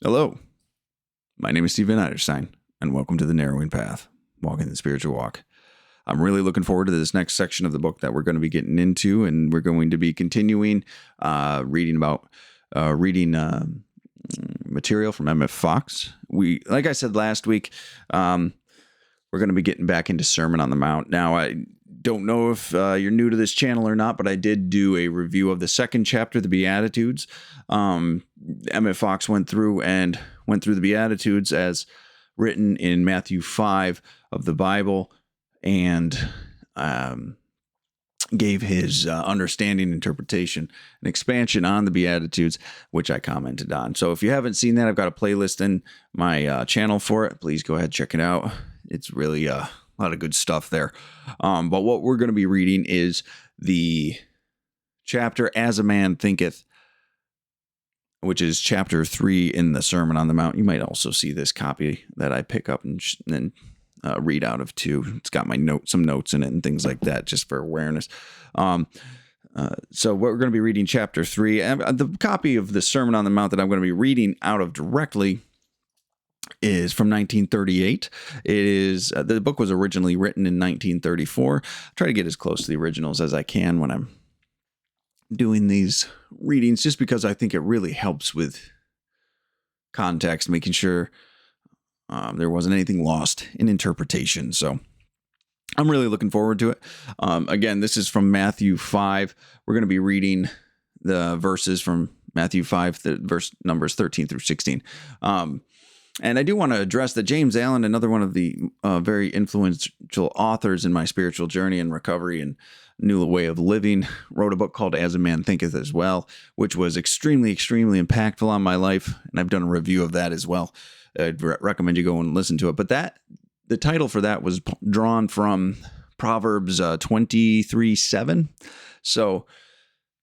Hello, my name is Steven Eiderstein, and welcome to The Narrowing Path, Walking the Spiritual Walk. I'm really looking forward to this next section of the book that we're going to be getting into, and we're going to be continuing reading material from Emmet Fox. Like I said last week, we're going to be getting back into Sermon on the Mount. Now, I don't know if you're new to this channel or not, but I did do a review of the second chapter, the Beatitudes. Emmet Fox went through the Beatitudes as written in Matthew 5 of the Bible, and gave his understanding, interpretation, and expansion on the Beatitudes, which I commented on. So if you haven't seen that, I've got a playlist in my channel for it. Please go ahead, check it out. It's really a lot of good stuff there. But what we're going to be reading is the chapter As a Man Thinketh, which is chapter 3 in the Sermon on the Mount. You might also see this copy that I pick up and then read out of too. It's got my some notes in it and things like that, just for awareness. So we're going to be reading chapter 3. And the copy of the Sermon on the Mount that I'm going to be reading out of directly is from 1938. It is the book was originally written in 1934. I try to get as close to the originals as I can when I'm doing these readings, just because I think it really helps with context, making sure there wasn't anything lost in interpretation. So I'm really looking forward to it. Again, this is from Matthew 5. We're going to be reading the verses from Matthew 5, the verse numbers 13 through 16. And I do want to address that James Allen, another one of the very influential authors in my spiritual journey and recovery and new way of living, wrote a book called As a Man Thinketh as well, which was extremely, extremely impactful on my life. And I've done a review of that as well. I'd recommend you go and listen to it. But the title for that was drawn from Proverbs 23:7. So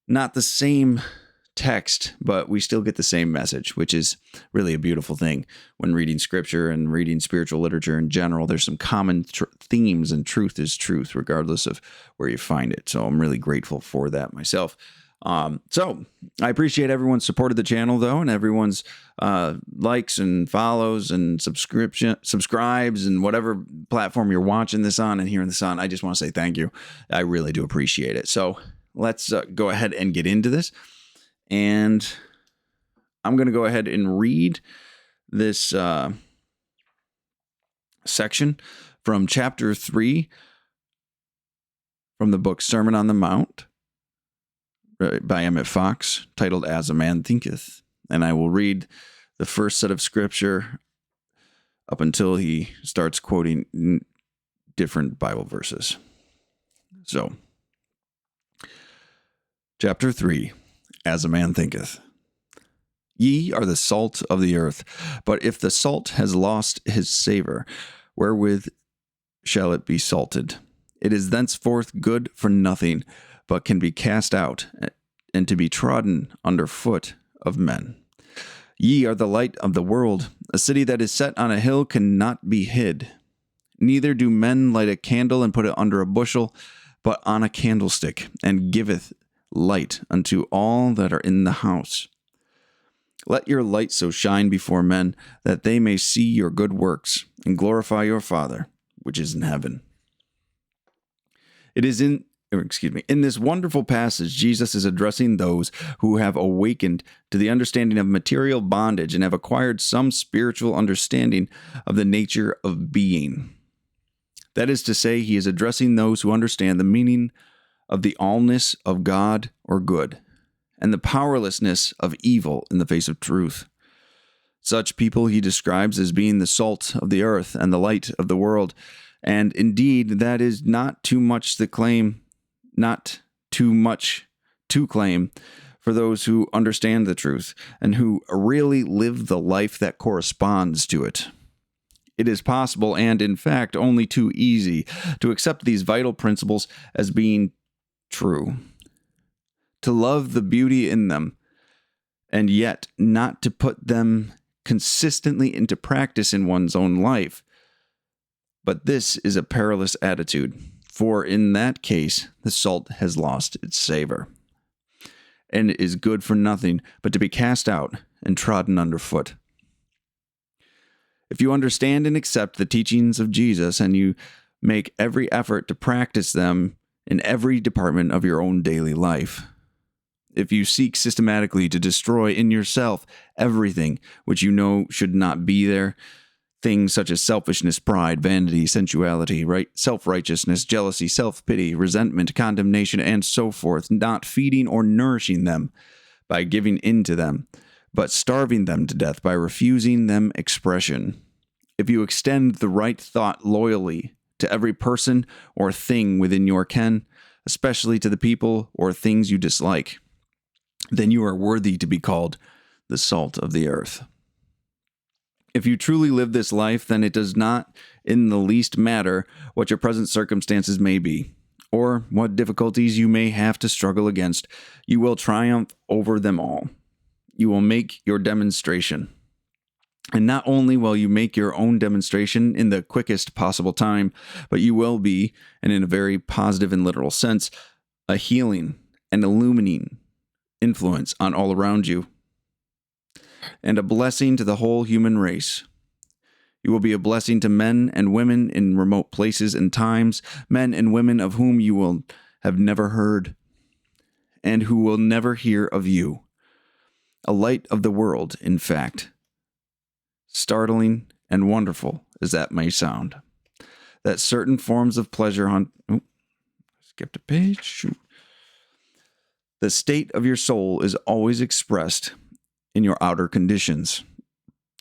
not the same text, but we still get the same message, which is really a beautiful thing when reading scripture and reading spiritual literature in general. There's some common themes, and truth is truth, regardless of where you find it. So I'm really grateful for that myself. So I appreciate everyone's support of the channel, though, and everyone's likes and follows and subscribes and whatever platform you're watching this on and hearing this on. I just want to say thank you. I really do appreciate it. So let's go ahead and get into this. And I'm going to go ahead and read this section from chapter 3 from the book Sermon on the Mount by Emmet Fox, titled As a Man Thinketh. And I will read the first set of scripture up until he starts quoting different Bible verses. So, chapter 3. As a man thinketh. Ye are the salt of the earth, but if the salt has lost his savor, wherewith shall it be salted? It is thenceforth good for nothing, but can be cast out, and to be trodden under foot of men. Ye are the light of the world. A city that is set on a hill cannot be hid. Neither do men light a candle and put it under a bushel, but on a candlestick, and giveth light unto all that are in the house. Let your light so shine before men that they may see your good works and glorify your Father which is in heaven. In this wonderful passage, Jesus is addressing those who have awakened to the understanding of material bondage and have acquired some spiritual understanding of the nature of being. That is to say, he is addressing those who understand the meaning of the allness of God or good, and the powerlessness of evil in the face of truth. Such people he describes as being the salt of the earth and the light of the world, and indeed that is not too much to claim for those who understand the truth and who really live the life that corresponds to it. It is possible, and in fact only too easy, to accept these vital principles as being true, to love the beauty in them, and yet not to put them consistently into practice in one's own life. But this is a perilous attitude, for in that case, the salt has lost its savor, and is good for nothing but to be cast out and trodden underfoot. If you understand and accept the teachings of Jesus and you make every effort to practice them in every department of your own daily life, if you seek systematically to destroy in yourself everything which you know should not be there, things such as selfishness, pride, vanity, sensuality, self-righteousness, jealousy, self-pity, resentment, condemnation, and so forth, not feeding or nourishing them by giving in to them, but starving them to death by refusing them expression. If you extend the right thought loyally to every person or thing within your ken, especially to the people or things you dislike, then you are worthy to be called the salt of the earth. If you truly live this life, then it does not in the least matter what your present circumstances may be, or what difficulties you may have to struggle against. You will triumph over them all. You will make your demonstration. And not only will you make your own demonstration in the quickest possible time, but you will be, and in a very positive and literal sense, a healing and illumining influence on all around you, and a blessing to the whole human race. You will be a blessing to men and women in remote places and times, men and women of whom you will have never heard, and who will never hear of you. A light of the world, in fact. Startling and wonderful as that may sound. That certain forms of pleasure skipped a page. Shoot. The state of your soul is always expressed in your outer conditions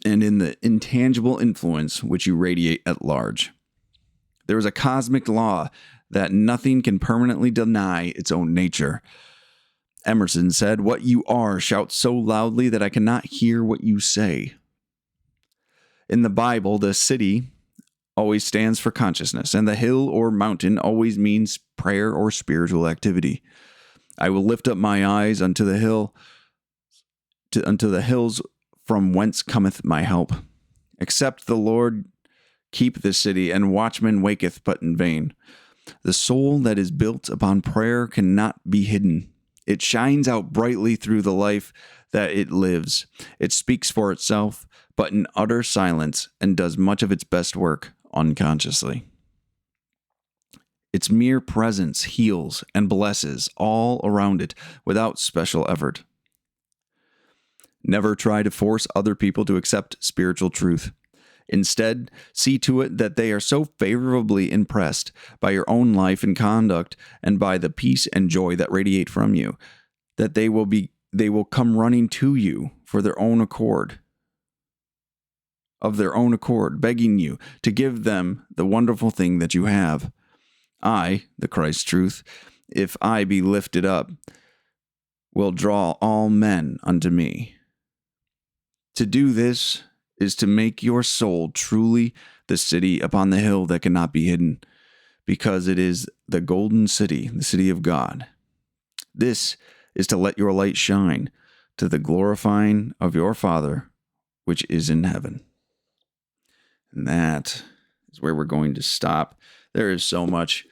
and in the intangible influence which you radiate at large. There is a cosmic law that nothing can permanently deny its own nature. Emerson said, "What you are shouts so loudly that I cannot hear what you say." In the Bible, the city always stands for consciousness, and the hill or mountain always means prayer or spiritual activity. I will lift up my eyes unto the hills from whence cometh my help. Except the Lord keep the city, and watchman waketh but in vain. The soul that is built upon prayer cannot be hidden. It shines out brightly through the life that it lives. It speaks for itself, but in utter silence, and does much of its best work unconsciously. Its mere presence heals and blesses all around it without special effort. Never try to force other people to accept spiritual truth. Instead, see to it that they are so favorably impressed by your own life and conduct and by the peace and joy that radiate from you, that they will come running to you for their own accord, begging you to give them the wonderful thing that you have. I, the Christ truth, if I be lifted up, will draw all men unto me. To do this is to make your soul truly the city upon the hill that cannot be hidden, because it is the golden city, the city of God. This is to let your light shine to the glorifying of your Father, which is in heaven. And that is where we're going to stop. There's so much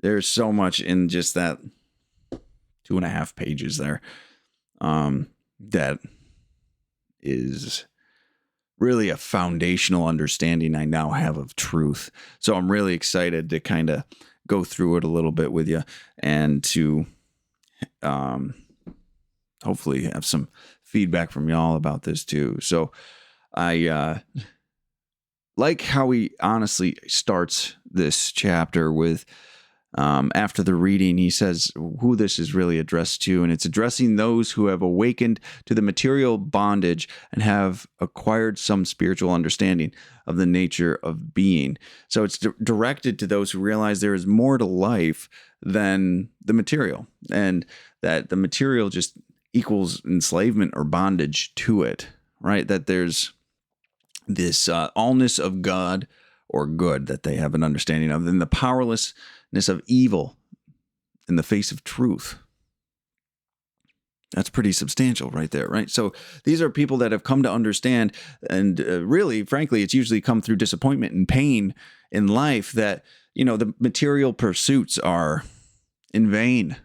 in just that 2.5 pages there. That is really a foundational understanding I now have of truth. So I'm really excited to kind of go through it a little bit with you and to hopefully have some feedback from y'all about this too. So I like how he honestly starts this chapter with, after the reading, he says who this is really addressed to, and it's addressing those who have awakened to the material bondage and have acquired some spiritual understanding of the nature of being. So it's directed to those who realize there is more to life than the material, and that the material just equals enslavement or bondage to it, right? That there's this allness of God or good that they have an understanding of, and the powerlessness of evil in the face of truth. That's pretty substantial right there, right? So these are people that have come to understand, and really, frankly, it's usually come through disappointment and pain in life, that, you know, the material pursuits are in vain,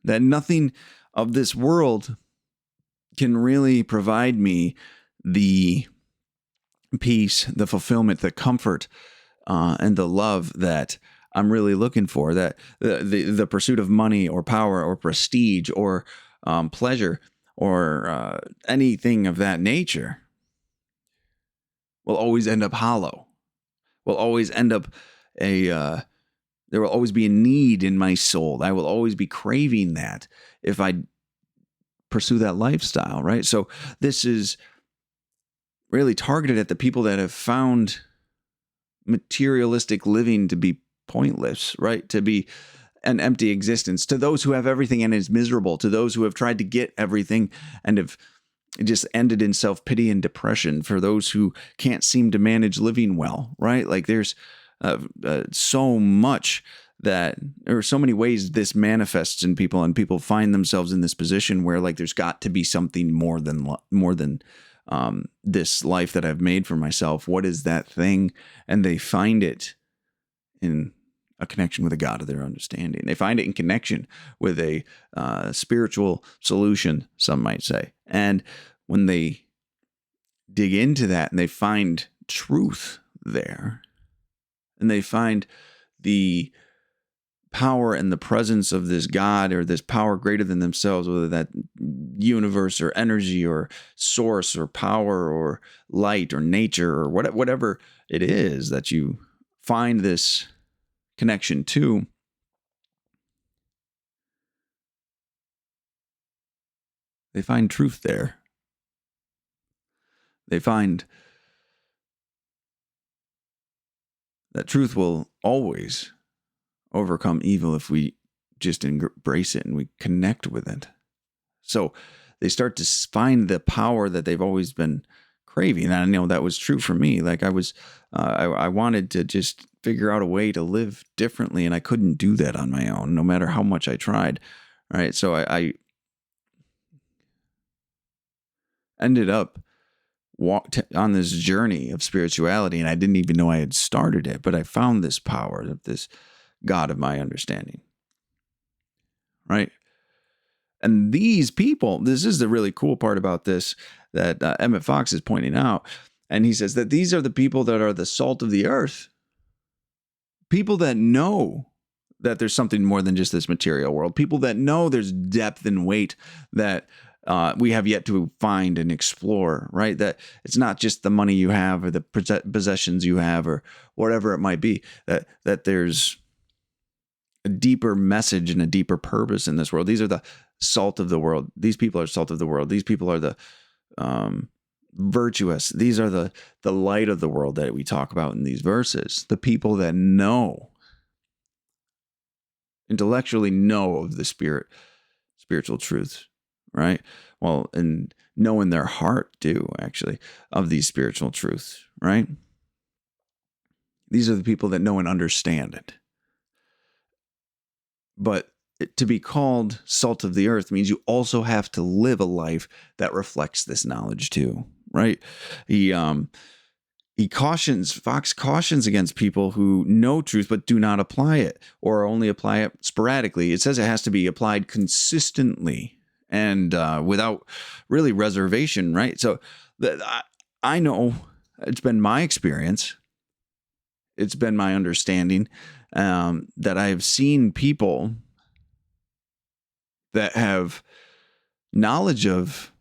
that nothing of this world can really provide me the peace, the fulfillment, the comfort, and the love that I'm really looking for. That the pursuit of money or power or prestige or pleasure or anything of that nature will always end up hollow. Will always end up there will always be a need in my soul. I will always be craving that if I pursue that lifestyle, right? So this is really targeted at the people that have found materialistic living to be pointless, right? To be an empty existence. To those who have everything and is miserable, to those who have tried to get everything and have just ended in self-pity and depression, for those who can't seem to manage living well, right? Like there's so much that there are so many ways this manifests in people, and people find themselves in this position where like there's got to be something more than this life that I've made for myself. What is that thing? And they find it in a connection with a God of their understanding. They find it in connection with a spiritual solution, some might say. And when they dig into that and they find truth there, and they find the power and the presence of this God or this power greater than themselves, whether that universe or energy or source or power or light or nature or whatever it is that you find this connection to, they find truth there. They find that truth will always overcome evil if we just embrace it and we connect with it. So they start to find the power that they've always been craving. And I know that was true for me. Like I wanted to just figure out a way to live differently, and I couldn't do that on my own, no matter how much I tried. Right. So I ended up walked on this journey of spirituality, and I didn't even know I had started it, but I found this power of this God of my understanding. Right. And these people, this is the really cool part about this that Emmet Fox is pointing out. And he says that these are the people that are the salt of the earth. People that know that there's something more than just this material world. People that know there's depth and weight that we have yet to find and explore, right? That it's not just the money you have or the possessions you have or whatever it might be, that there's a deeper message and a deeper purpose in this world. These are the salt of the world. These people are salt of the world. These people are the virtuous. These are the light of the world that we talk about in these verses. The people that know, intellectually know of the spiritual truths, right? Well, and know in their heart too, actually, of these spiritual truths, right? These are the people that know and understand it. But to be called salt of the earth means you also have to live a life that reflects this knowledge too, right? Fox cautions against people who know truth but do not apply it, or only apply it sporadically. It says it has to be applied consistently and without really reservation, right? So I know it's been my experience, it's been my understanding that I have seen people that have knowledge of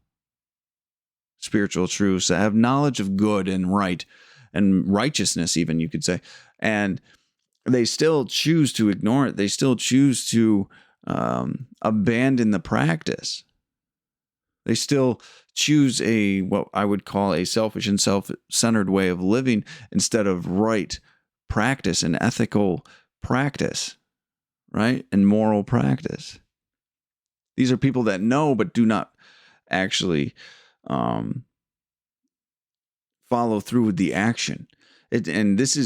spiritual truths, that have knowledge of good and right and righteousness, even you could say, and they still choose to ignore it. They still choose to abandon the practice. They still choose what I would call a selfish and self-centered way of living instead of right practice and ethical practice, right? And moral practice. These are people that know but do not actually follow through with the action. And this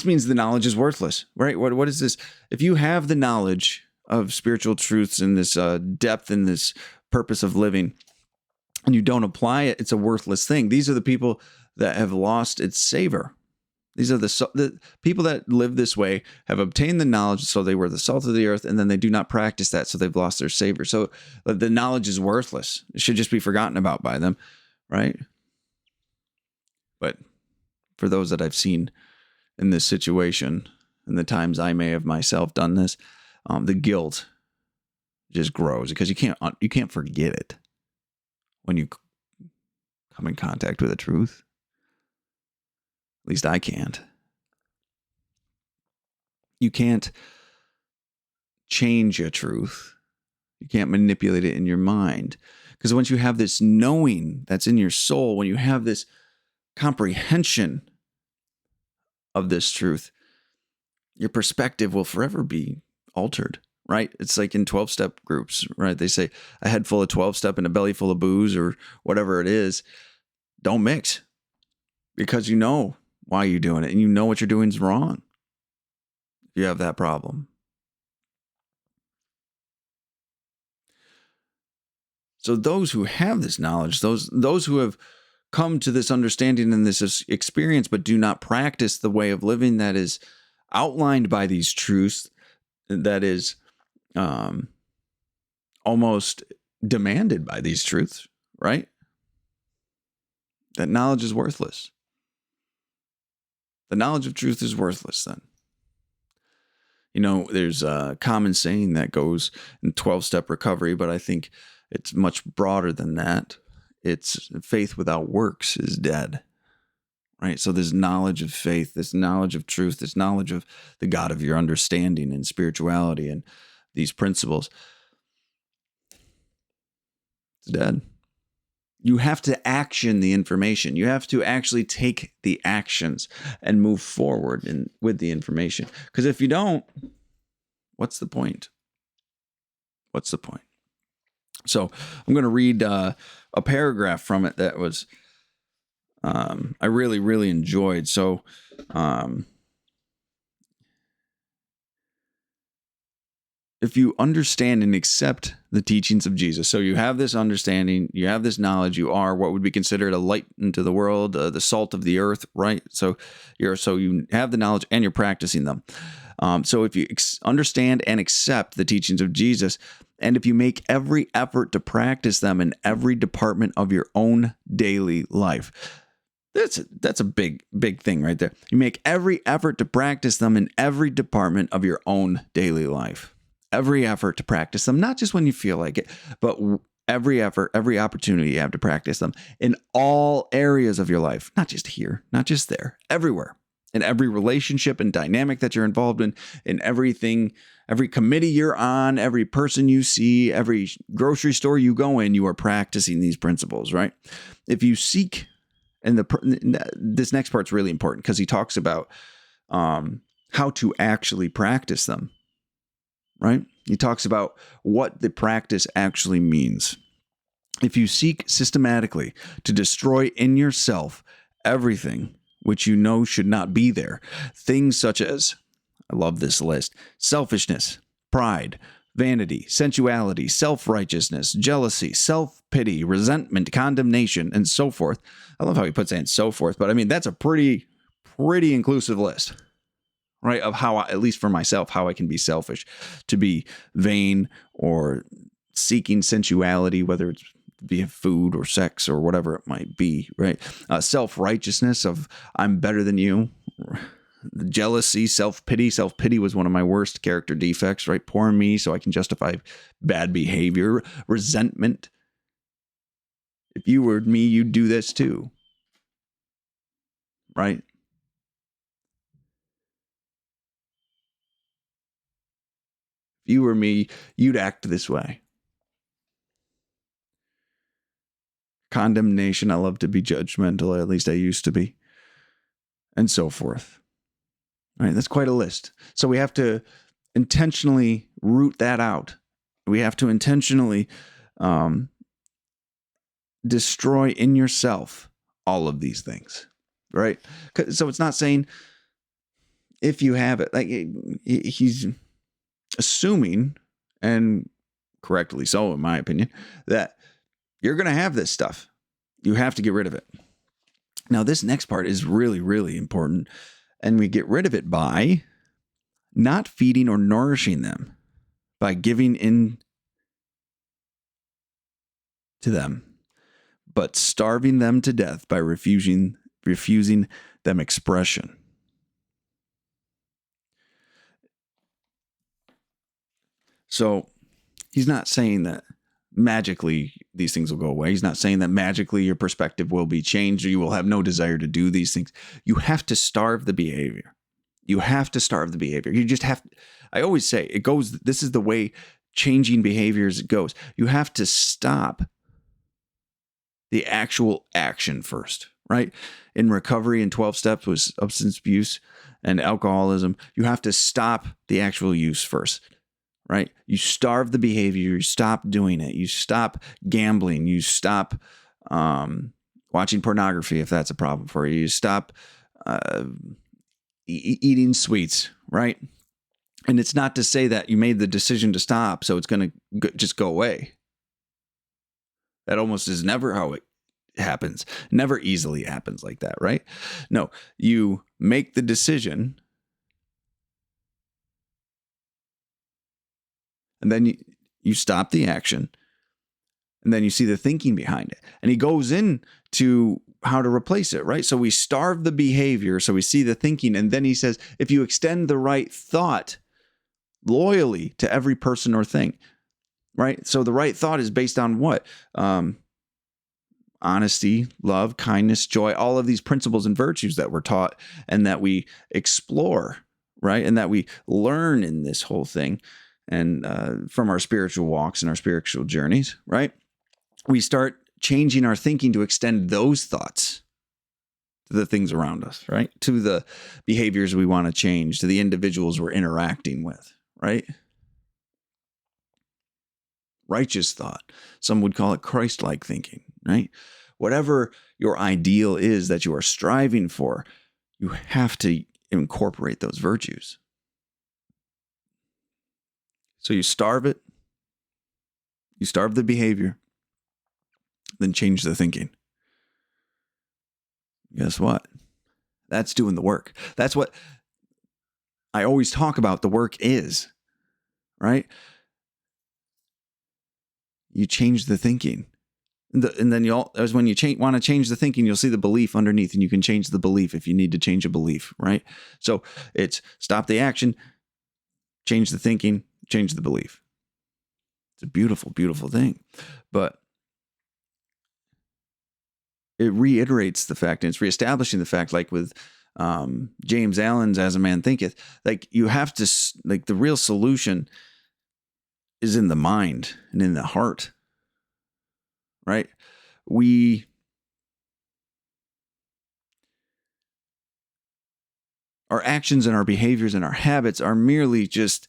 means the knowledge is worthless, right? What is this? If you have the knowledge of spiritual truths and this depth and this purpose of living, and you don't apply it, it's a worthless thing. These are the people that have lost its savor. These are the people that live this way, have obtained the knowledge, so they were the salt of the earth, and then they do not practice that, so they've lost their savor. So the knowledge is worthless. It should just be forgotten about by them, right? But for those that I've seen in this situation, and the times I may have myself done this, the guilt just grows because you can't forget it when you come in contact with the truth. At least I can't. You can't change a truth. You can't manipulate it in your mind. Because once you have this knowing that's in your soul, when you have this comprehension of this truth, your perspective will forever be altered, right? It's like in 12-step groups, right? They say a head full of 12-step and a belly full of booze or whatever it is, don't mix, because you know why you're doing it and you know what you're doing is wrong. You have that problem. So those who have this knowledge, those who have come to this understanding and this experience, but do not practice the way of living that is outlined by these truths, that is almost demanded by these truths, right? That knowledge is worthless. The knowledge of truth is worthless then. You know, there's a common saying that goes in 12-step recovery, but I think it's much broader than that. It's faith without works is dead, right? So this knowledge of faith, this knowledge of truth, this knowledge of the God of your understanding and spirituality and these principles, it's dead. You have to action the information. You have to actually take the actions and move forward with the information. Because if you don't, what's the point? What's the point? So I'm going to read a paragraph from it that was I really, really enjoyed. So if you understand and accept the teachings of Jesus, so you have this understanding, you have this knowledge, you are what would be considered a light into the world, the salt of the earth, right? So you have the knowledge and you're practicing them. So if you understand and accept the teachings of Jesus, and if you make every effort to practice them in every department of your own daily life, that's a big thing right there. You make every effort to practice them in every department of your own daily life. Every effort to practice them, not just when you feel like it, but every effort, every opportunity you have to practice them in all areas of your life, not just here, not just there, everywhere. In every relationship and dynamic that you're involved in everything, every committee you're on, every person you see, every grocery store you go in, you are practicing these principles, right? If you seek, and this next part's really important because he talks about how to actually practice them, right? He talks about what the practice actually means. If you seek systematically to destroy in yourself everything which you know should not be there, things such as, I love this list, selfishness, pride, vanity, sensuality, self-righteousness, jealousy, self-pity, resentment, condemnation, and so forth. I love how he puts and so forth, but I mean, that's a pretty inclusive list, right? Of how, at least for myself, how I can be selfish, to be vain or seeking sensuality, whether it's via food or sex or whatever it might be, right? Self-righteousness of I'm better than you. Jealousy, self-pity. Self-pity was one of my worst character defects, right? Poor me, so I can justify bad behavior. Resentment. If you were me, you'd do this too, right? If you were me, you'd act this way. Condemnation. I love to be judgmental, at least I used to be. And so forth. All right, that's quite a list. So we have to intentionally root that out. We have to intentionally destroy in yourself all of these things, right? So it's not saying if you have it. Like he's assuming, and correctly so in my opinion, that you're going to have this stuff. You have to get rid of it. Now, this next part is really, really important. And we get rid of it by not feeding or nourishing them, by giving in to them, but starving them to death by refusing refusing them expression. So he's not saying that magically these things will go away. He's not saying that magically your perspective will be changed or you will have no desire to do these things. You have to starve the behavior. You have to starve the behavior. You just have, I always say it goes, this is the way changing behaviors goes. You have to stop the actual action first, right? In recovery in 12 steps with substance abuse and alcoholism, you have to stop the actual use first, right? You starve the behavior, you stop doing it, you stop gambling, you stop watching pornography if that's a problem for you, you stop eating sweets, right? And it's not to say that you made the decision to stop, so it's going to just go away. That almost is never how it happens. Never easily happens like that, right? No, you make the decision, and then you stop the action, and then you see the thinking behind it. And he goes into how to replace it, right? So we starve the behavior, so we see the thinking, and then he says, if you extend the right thought loyally to every person or thing, right? So the right thought is based on what? Honesty, love, kindness, joy, all of these principles and virtues that we're taught and that we explore, right? And that we learn in this whole thing and from our spiritual walks and our spiritual journeys, right? We start changing our thinking to extend those thoughts to the things around us, right? To the behaviors we want to change, to the individuals we're interacting with, right? Righteous thought. Some would call it Christ-like thinking, right? Whatever your ideal is that you are striving for, you have to incorporate those virtues. So you starve it, you starve the behavior, then change the thinking. Guess what? That's doing the work. That's what I always talk about the work is, right? You change the thinking. And then as when you want to change the thinking, you'll see the belief underneath, and you can change the belief if you need to change a belief, right? So it's stop the action, change the thinking, change the belief. It's a beautiful, beautiful thing. But it reiterates the fact, and it's reestablishing the fact, like with James Allen's As a Man Thinketh, like you have to, like the real solution is in the mind and in the heart, right? Our actions and our behaviors and our habits are merely just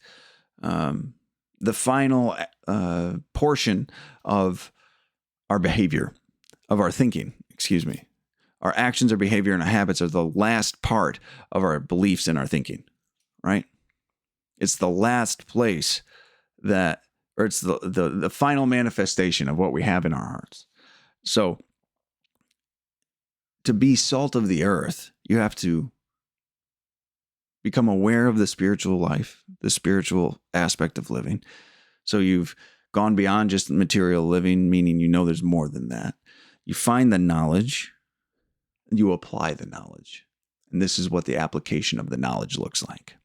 the final portion of our behavior, of our thinking, excuse me. Our actions, our behavior, and our habits are the last part of our beliefs and our thinking, right? It's the last place that, or it's the final manifestation of what we have in our hearts. So to be salt of the earth, you have to become aware of the spiritual life, the spiritual aspect of living. So you've gone beyond just material living, meaning you know there's more than that. You find the knowledge, and you apply the knowledge. And this is what the application of the knowledge looks like.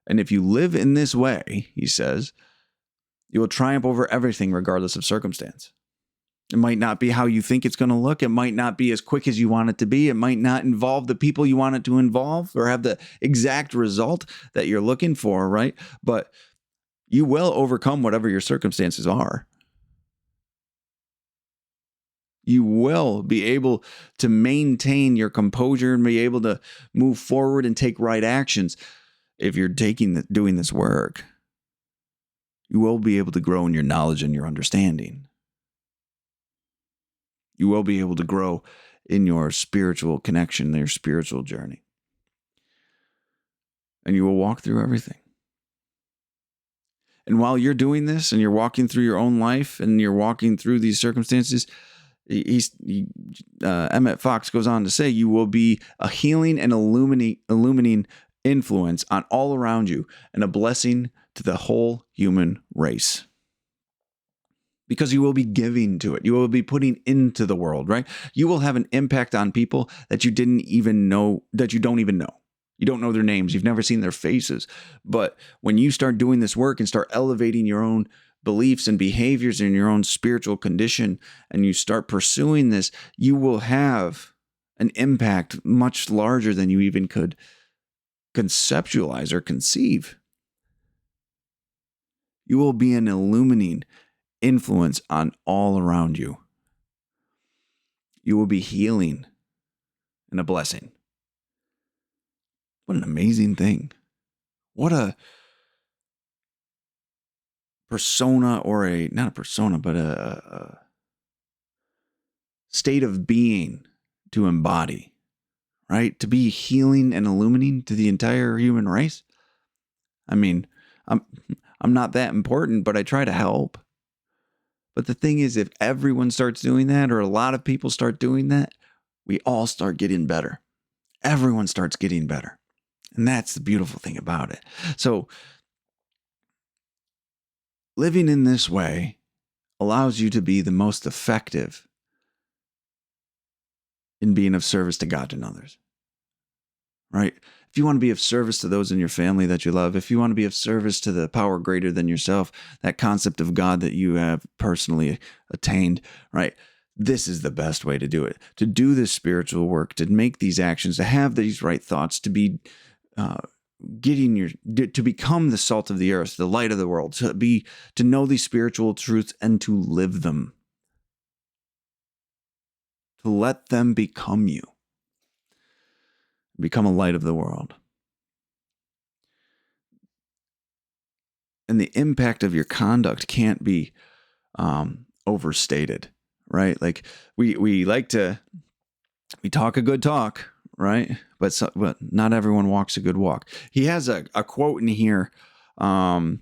And if you live in this way, he says, you will triumph over everything regardless of circumstance. It might not be how you think it's going to look. It might not be as quick as you want it to be. It might not involve the people you want it to involve or have the exact result that you're looking for, right? But you will overcome whatever your circumstances are. You will be able to maintain your composure and be able to move forward and take right actions if you're doing this work. You will be able to grow in your knowledge and your understanding. You will be able to grow in your spiritual connection, your spiritual journey. And you will walk through everything. And while you're doing this and you're walking through your own life and you're walking through these circumstances, Emmet Fox goes on to say, you will be a healing and illuminating influence on all around you and a blessing to the whole human race. because you will be giving to it. You will be putting into the world, right? You will have an impact on people that you didn't even know, that you don't even know. You don't know their names. You've never seen their faces. But when you start doing this work and start elevating your own beliefs and behaviors in your own spiritual condition, and you start pursuing this, you will have an impact much larger than you even could conceptualize or conceive. You will be an illuminating influence on all around you. You will be healing and a blessing. What an amazing thing. What a persona, or not a persona, but a state of being to embody, right? To be healing and illuminating to the entire human race. I mean, I'm not that important, but I try to help. But the thing is, if everyone starts doing that, or a lot of people start doing that, we all start getting better. Everyone starts getting better. And that's the beautiful thing about it. So living in this way allows you to be the most effective in being of service to God and others, right? If you want to be of service to those in your family that you love, if you want to be of service to the power greater than yourself, that concept of God that you have personally attained, right? This is the best way to do it, to do this spiritual work, to make these actions, to have these right thoughts, to be to become the salt of the earth, the light of the world, to know these spiritual truths and to live them, to let them become you, become a light of the world. And the impact of your conduct can't be overstated, right? Like we talk a good talk, right? But not everyone walks a good walk. He has a quote in here by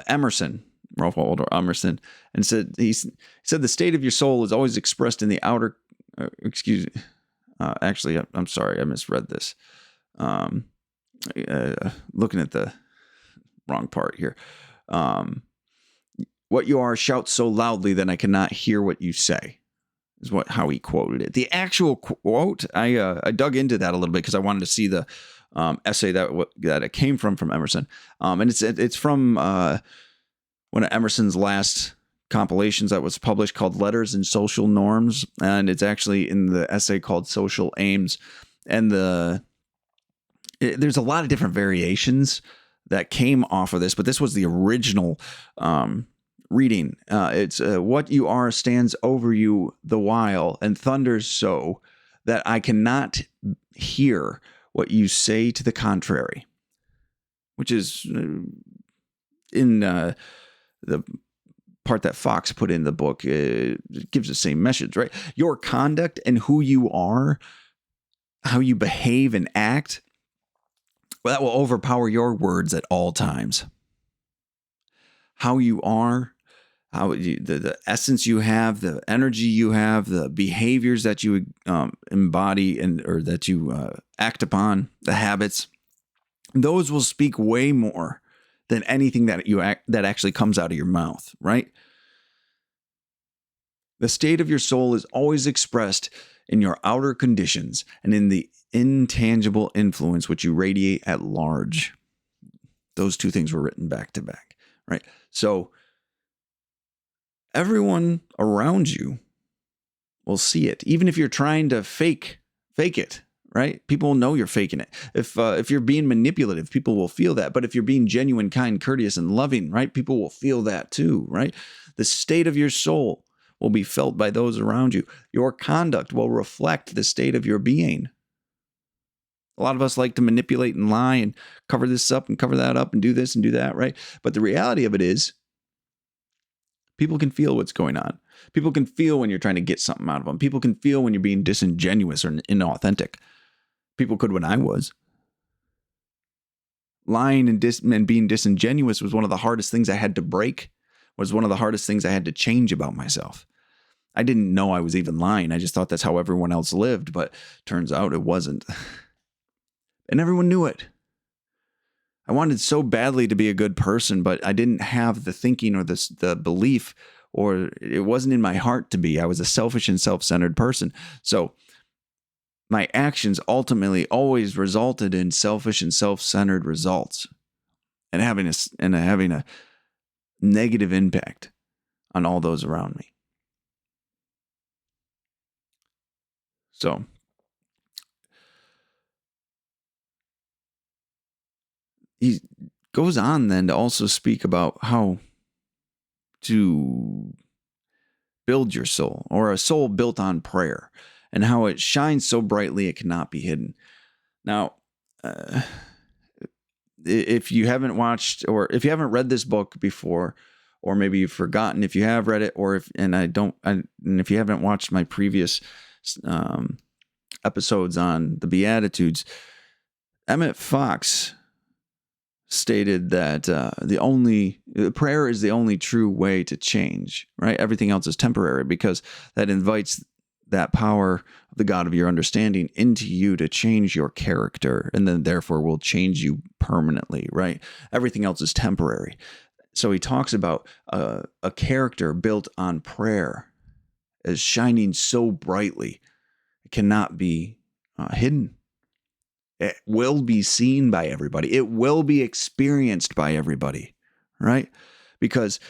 Emerson, Ralph Waldo Emerson, and he said the state of your soul is always expressed in the outer. Actually, I'm sorry, I misread this. Looking at the wrong part here. What you are shouts so loudly that I cannot hear what you say, is how he quoted it. The actual quote, I dug into that a little bit because I wanted to see the essay that it came from Emerson. And it's from one of Emerson's last compilations that was published, called Letters and Social Norms. And it's actually in the essay called Social Aims. And there's a lot of different variations that came off of this, but this was the original reading. It's what you are stands over you the while and thunders so that I cannot hear what you say to the contrary, which is in the part that Fox put in the book. It gives the same message, right? Your conduct and who you are, how you behave and act, well, that will overpower your words at all times. How you are, the essence you have, the energy you have, the behaviors that you embody or that you act upon, the habits, those will speak way more than anything that actually comes out of your mouth, right? The state of your soul is always expressed in your outer conditions and in the intangible influence which you radiate at large. Those two things were written back to back, right? So everyone around you will see it, even if you're trying to fake it, right? People will know you're faking it. If you're being manipulative, people will feel that. But if you're being genuine, kind, courteous, and loving, right, people will feel that too, right? The state of your soul will be felt by those around you. Your conduct will reflect the state of your being. A lot of us like to manipulate and lie and cover this up and cover that up and do this and do that, right? But the reality of it is, people can feel what's going on. People can feel when you're trying to get something out of them. People can feel when you're being disingenuous or inauthentic. People could when I was. Lying and being disingenuous was one of the hardest things I had to break, was one of the hardest things I had to change about myself. I didn't know I was even lying. I just thought that's how everyone else lived, but turns out it wasn't. And everyone knew it. I wanted so badly to be a good person, but I didn't have the thinking or the belief, or it wasn't in my heart to be. I was a selfish and self-centered person. So my actions ultimately always resulted in selfish and self-centered results, and having a negative impact on all those around me. So he goes on then to also speak about how to build your soul, or a soul built on prayer, and how it shines so brightly it cannot be hidden. Now, if you haven't watched, or if you haven't read this book before, or maybe you've forgotten if you have read it, or if you haven't watched my previous episodes on the Beatitudes, Emmet Fox stated that prayer is the only true way to change, right? Everything else is temporary, because that invites that power of the God of your understanding into you to change your character, and then therefore will change you permanently, right? Everything else is temporary. So he talks about a character built on prayer as shining so brightly, it cannot be hidden. It will be seen by everybody. It will be experienced by everybody, right? Because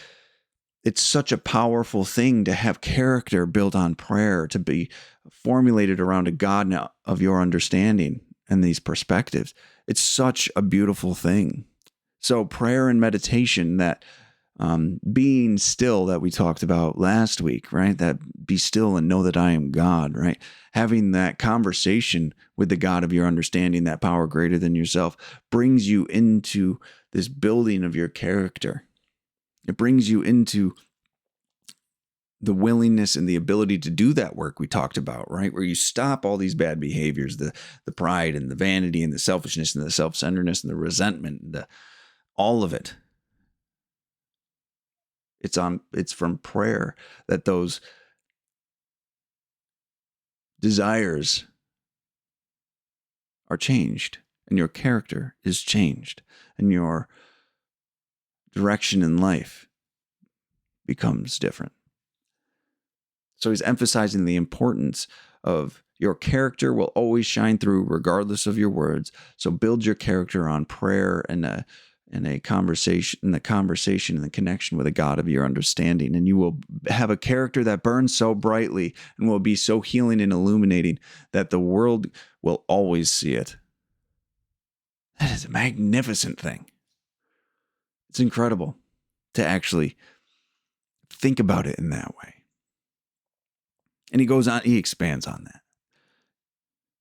it's such a powerful thing to have character built on prayer, to be formulated around a God of your understanding and these perspectives. It's such a beautiful thing. So prayer and meditation, that being still that we talked about last week, right? That be still and know that I am God, right? Having that conversation with the God of your understanding, that power greater than yourself, brings you into this building of your character. It brings you into the willingness and the ability to do that work we talked about, right? Where you stop all these bad behaviors, the pride and the vanity and the selfishness and the self-centeredness and the resentment, and all of it. It's from prayer that those desires are changed, and your character is changed, and your direction in life becomes different. So he's emphasizing the importance of your character will always shine through regardless of your words. So build your character on prayer and a conversation, and the connection with a God of your understanding. And you will have a character that burns so brightly and will be so healing and illuminating that the world will always see it. That is a magnificent thing. It's incredible to actually think about it in that way. And he expands on that.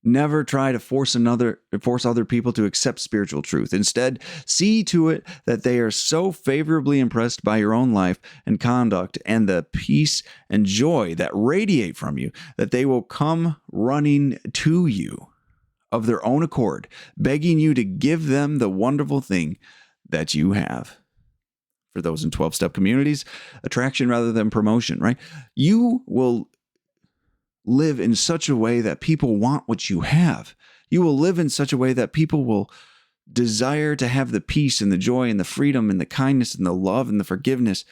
Never try to force other people to accept spiritual truth. Instead, see to it that they are so favorably impressed by your own life and conduct and the peace and joy that radiate from you, that they will come running to you of their own accord, begging you to give them the wonderful thing that you have. For those in 12-step communities, attraction rather than promotion, right? You will live in such a way that people want what you have. You will live in such a way that people will desire to have the peace and the joy and the freedom and the kindness and the love and the forgiveness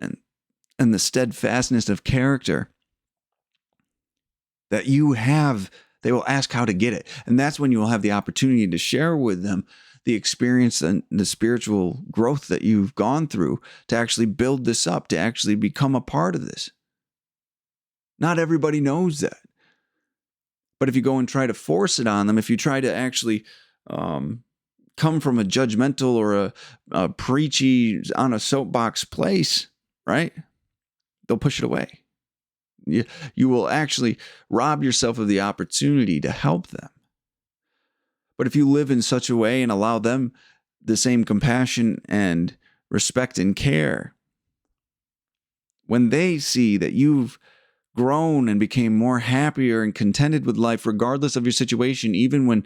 and the steadfastness of character that you have. They will ask how to get it. And that's when you will have the opportunity to share with them the experience and the spiritual growth that you've gone through to actually build this up, to actually become a part of this. Not everybody knows that. But if you go and try to force it on them, if you try to actually come from a judgmental or a preachy, on a soapbox place, right? They'll push it away. You will actually rob yourself of the opportunity to help them. But if you live in such a way and allow them the same compassion and respect and care, when they see that you've grown and became more happier and contented with life, regardless of your situation, even when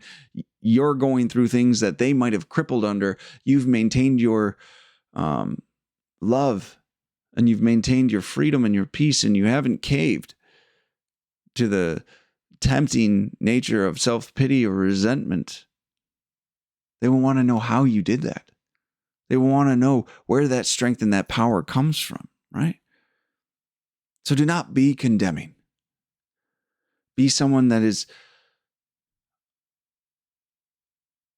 you're going through things that they might have crippled under, you've maintained your love, and you've maintained your freedom and your peace, and you haven't caved to the tempting nature of self-pity or resentment. They will want to know how you did that. They will want to know where that strength and that power comes from, right? So do not be condemning. Be someone that is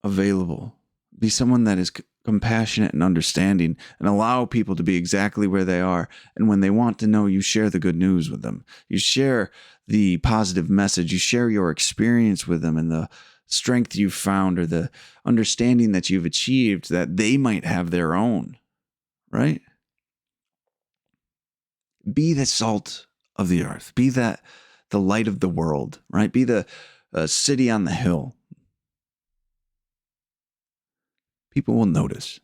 available. Be someone that is compassionate and understanding, and allow people to be exactly where they are. And when they want to know, you share the good news with them. You share the positive message. You share your experience with them and the strength you've found or the understanding that you've achieved that they might have their own, right? Be the salt of the earth. Be the light of the world, right? Be the city on the hill. People will notice.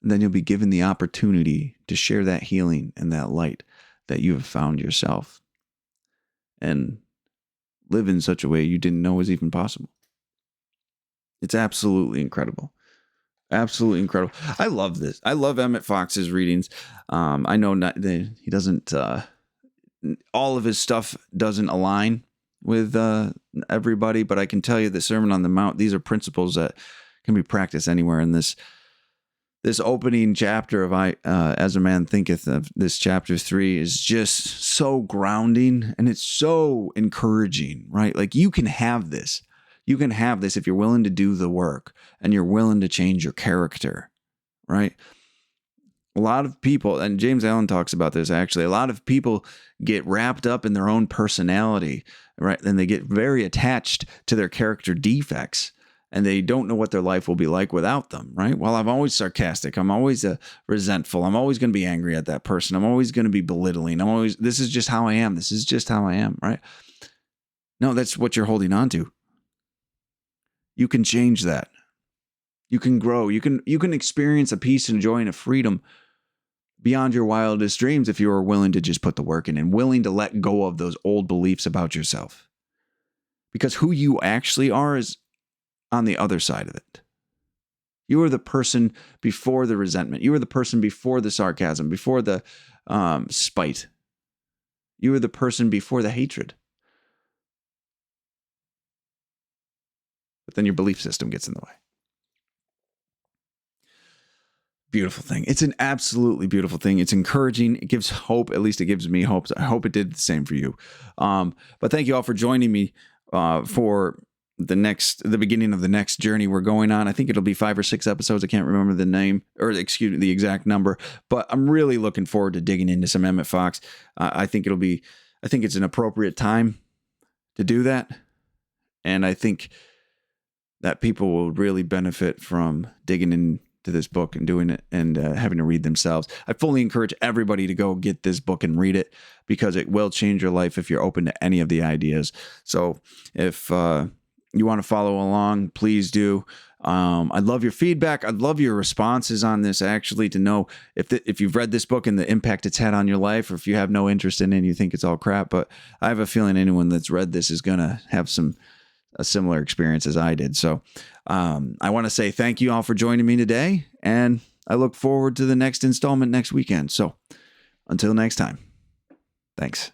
And then you'll be given the opportunity to share that healing and that light that you have found yourself and live in such a way you didn't know was even possible. It's absolutely incredible. Absolutely incredible. I love this. I love Emmet Fox's readings. I know he doesn't, all of his stuff doesn't align with everybody, but I can tell you the Sermon on the Mount, these are principles that can be practiced anywhere. In this opening chapter of As a Man Thinketh, of this chapter 3, is just so grounding and it's so encouraging, right? Like you can have this. You can have this if you're willing to do the work and you're willing to change your character, right? A lot of people, and James Allen talks about this actually, a lot of people get wrapped up in their own personality, right? And they get very attached to their character defects. And they don't know what their life will be like without them, right? Well, I'm always sarcastic. I'm always resentful. I'm always going to be angry at that person. I'm always going to be belittling. This is just how I am. This is just how I am, right? No, that's what you're holding on to. You can change that. You can grow. You can experience a peace and joy and a freedom beyond your wildest dreams if you are willing to just put the work in and willing to let go of those old beliefs about yourself. Because who you actually are is on the other side of it. You are the person before the resentment. You are the person before the sarcasm, before the spite. You are the person before the hatred. But then your belief system gets in the way. Beautiful thing. It's an absolutely beautiful thing. It's encouraging. It gives hope. At least it gives me hope. I hope it did the same for you. But thank you all for joining me for the beginning of the next journey we're going on. I think it'll be 5 or 6 episodes. I can't remember the exact number, but I'm really looking forward to digging into some Emmet Fox. I think it's an appropriate time to do that. And I think that people will really benefit from digging into this book and doing it and having to read themselves. I fully encourage everybody to go get this book and read it because it will change your life if you're open to any of the ideas. So if you want to follow along, please do. I'd love your feedback. I'd love your responses on this, actually, to know if you've read this book and the impact it's had on your life, or if you have no interest in it and you think it's all crap. But I have a feeling anyone that's read this is going to have a similar experience as I did. So I want to say thank you all for joining me today, and I look forward to the next installment next weekend. So until next time, thanks.